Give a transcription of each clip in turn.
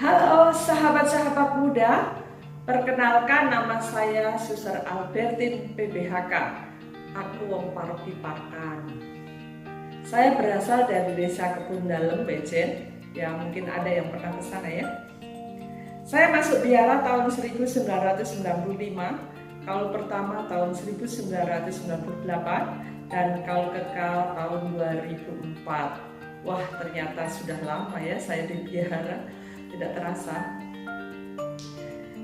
Halo sahabat-sahabat muda, perkenalkan nama saya Suster Albertin PBHK. Aku wong paroki Pakan. Saya berasal dari Desa Kebun Dalem, Bejen. Ya mungkin ada yang pernah ke sana ya. Saya masuk biara tahun 1995, kaul pertama tahun 1998, dan kaul kekal tahun 2004. Wah, ternyata sudah lama ya saya di biara. Tidak terasa.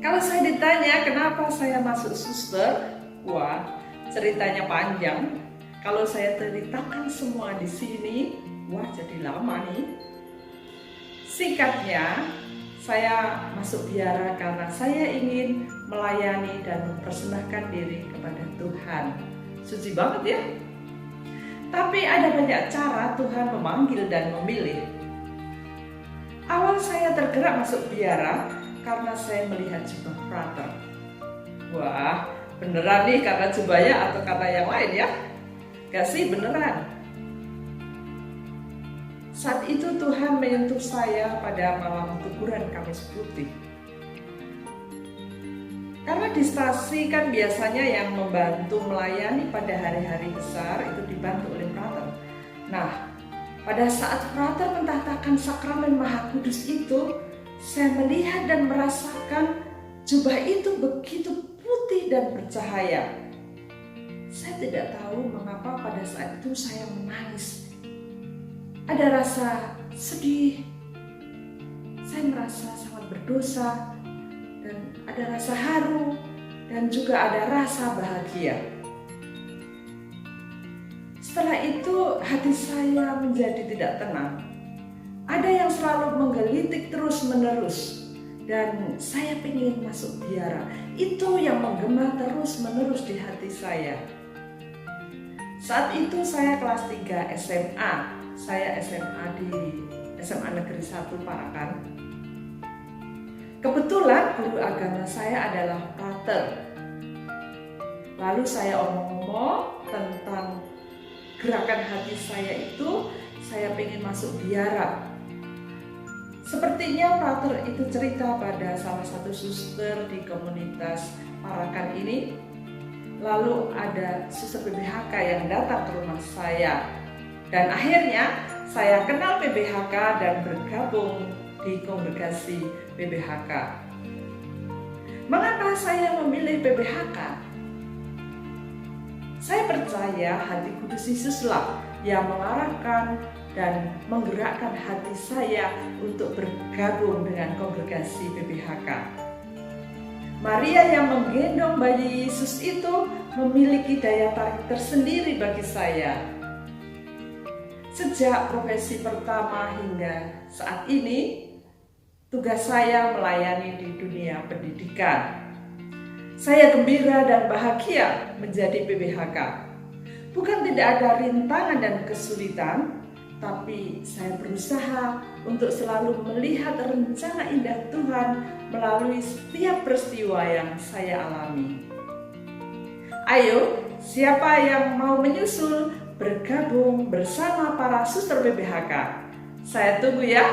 Kalau saya ditanya kenapa saya masuk suster, wah ceritanya panjang. Kalau saya ceritakan semua di sini, wah jadi lama nih. Singkatnya, saya masuk biara karena saya ingin melayani dan mempersembahkan diri kepada Tuhan. Suci banget ya. Tapi ada banyak cara Tuhan memanggil dan memilih. Awal saya tergerak masuk biara karena saya melihat jubah frater. Wah, beneran nih karena jubahnya atau karena yang lain ya? Gak sih, beneran. Saat itu Tuhan menyentuh saya pada malam teguran Kamis Putih. Karena di stasi kan biasanya yang membantu melayani pada hari-hari besar itu dibantu oleh frater. Nah, pada saat frater mentahtakan sakramen Maha Kudus itu, saya melihat dan merasakan jubah itu begitu putih dan bercahaya. Saya tidak tahu mengapa pada saat itu saya menangis. Ada rasa sedih, saya merasa sangat berdosa, dan ada rasa haru, dan juga ada rasa bahagia. Setelah itu hati saya menjadi tidak tenang. Ada yang selalu menggelitik terus-menerus, dan saya ingin masuk biara. Itu yang menggema terus-menerus di hati saya. Saat itu saya kelas 3 SMA. Saya SMA di SMA Negeri 1 Parakan. Kebetulan guru agama saya adalah frater. Lalu saya omong-omong tentang gerakan hati saya itu, saya pengen masuk biara. Sepertinya frater itu cerita pada salah satu suster di komunitas Parakan ini. Lalu ada suster PBHK yang datang ke rumah saya. Dan akhirnya saya kenal PBHK dan bergabung di kongregasi PBHK. Mengapa saya memilih PBHK? Saya percaya hati kudus Yesuslah yang mengarahkan dan menggerakkan hati saya untuk bergabung dengan kongregasi PBHK. Maria yang menggendong bayi Yesus itu memiliki daya tarik tersendiri bagi saya. Sejak profesi pertama hingga saat ini, tugas saya melayani di dunia pendidikan. Saya gembira dan bahagia menjadi PBHK. Bukan tidak ada rintangan dan kesulitan, tapi saya berusaha untuk selalu melihat rencana indah Tuhan melalui setiap peristiwa yang saya alami. Ayo, siapa yang mau menyusul bergabung bersama para suster PBHK? Saya tunggu ya.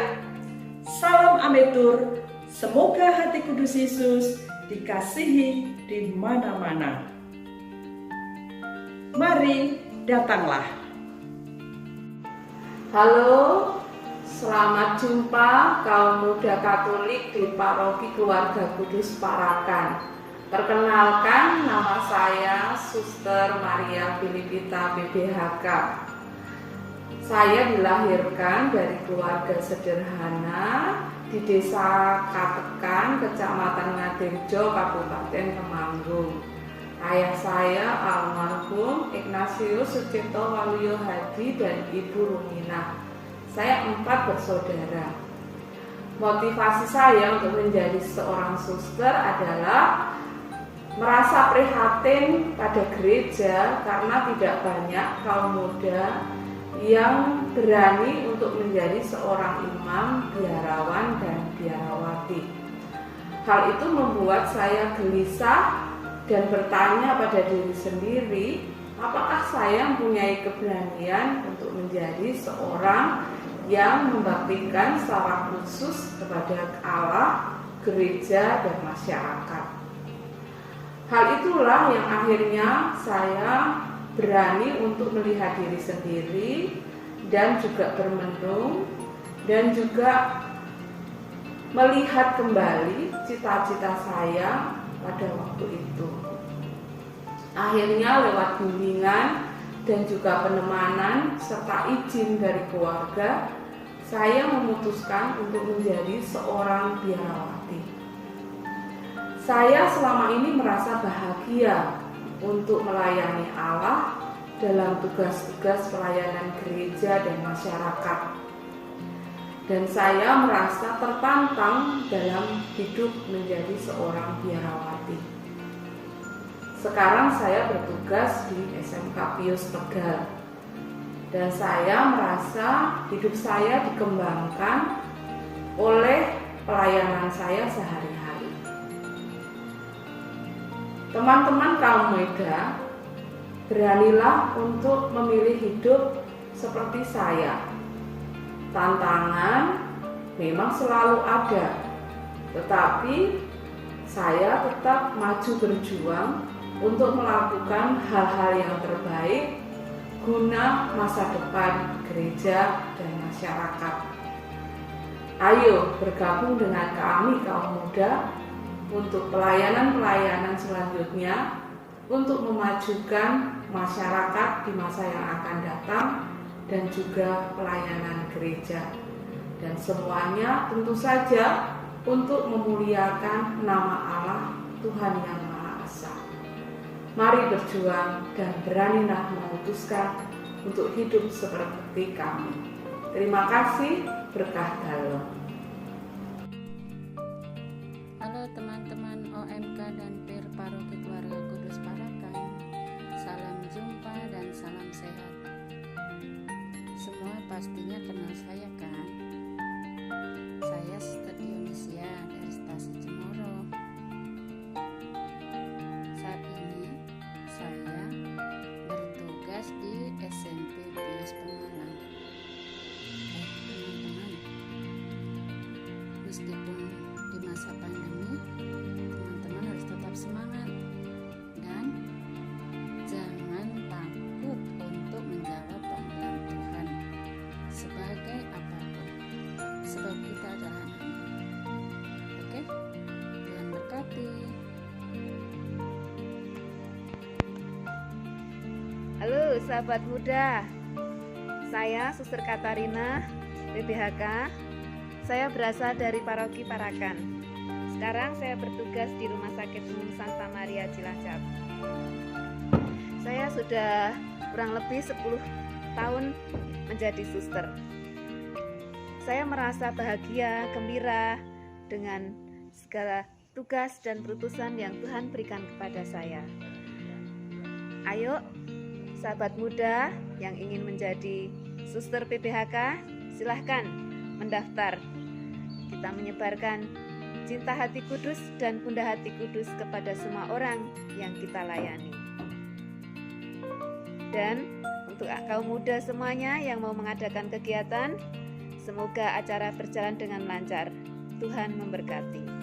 Salam Ametur, semoga hati kudus Yesus dikasihi di mana-mana. Mari datanglah. Halo, selamat jumpa kaum muda Katolik di Paroki Keluarga Kudus Parakan. Perkenalkan, nama saya Suster Maria Filipita PBHK. Saya dilahirkan dari keluarga sederhana di Desa Katekan, Kecamatan Ngadirjo, Kabupaten Temanggung. Ayah saya almarhum Ignatius Sucipto Waluyo Hadi dan Ibu Rumina. Saya 4 bersaudara. Motivasi saya untuk menjadi seorang suster adalah merasa prihatin pada gereja karena tidak banyak kaum muda yang berani untuk menjadi seorang imam, biarawan, dan biarawati. Hal itu membuat saya gelisah dan bertanya pada diri sendiri, apakah saya mempunyai keberanian untuk menjadi seorang yang membaktikan secara khusus kepada Allah, gereja, dan masyarakat? Hal itulah yang akhirnya saya berani untuk melihat diri sendiri dan juga bermenung dan juga melihat kembali cita-cita saya pada waktu itu. Akhirnya lewat bimbingan dan juga penemanan serta izin dari keluarga, saya memutuskan untuk menjadi seorang biarawati. Saya selama ini merasa bahagia untuk melayani Allah dalam tugas-tugas pelayanan gereja dan masyarakat. Dan saya merasa tertantang dalam hidup menjadi seorang biarawati. Sekarang saya bertugas di SMK Pius Tegal. Dan saya merasa hidup saya dikembangkan oleh pelayanan saya sehari-hari. Teman-teman kaum muda, beranilah untuk memilih hidup seperti saya. Tantangan memang selalu ada, tetapi saya tetap maju berjuang untuk melakukan hal-hal yang terbaik guna masa depan gereja dan masyarakat. Ayo bergabung dengan kami kaum muda untuk pelayanan-pelayanan selanjutnya untuk memajukan masyarakat di masa yang akan datang dan juga pelayanan gereja. Dan semuanya tentu saja untuk memuliakan nama Allah Tuhan yang Maha Esa. Mari berjuang dan beranilah memutuskan untuk hidup seperti kami. Terima kasih, berkah dalam. Halo teman-teman OMK dan PIR Paroki Keluarga Kudus Parakan. Salam jumpa dan salam sehat. Semua pastinya kenal saya kan? Saya Sister Dionisia dari Stasi Cemoro. Saat ini saya bertugas di SMP Pius Pemalang. Teman-teman, meskipun di masa pandemi, teman-teman harus tetap semangat dan jangan takut untuk menjawab panggilan Tuhan sebagai apapun, sebab kita adalah anak-anak. Oke? Tuhan berkati. Halo sahabat muda, saya Suster Katarina, PBHK. Saya berasal dari Paroki Parakan. Sekarang saya bertugas di Rumah Sakit Umum Santa Maria Cilacap. Saya sudah kurang lebih 10 tahun menjadi suster. Saya merasa bahagia, gembira dengan segala tugas dan perutusan yang Tuhan berikan kepada saya. Ayo, sahabat muda yang ingin menjadi suster PBHK, silahkan mendaftar. Kita menyebarkan cinta hati kudus dan bunda hati kudus kepada semua orang yang kita layani. Dan untuk kaum muda semuanya yang mau mengadakan kegiatan, semoga acara berjalan dengan lancar. Tuhan memberkati.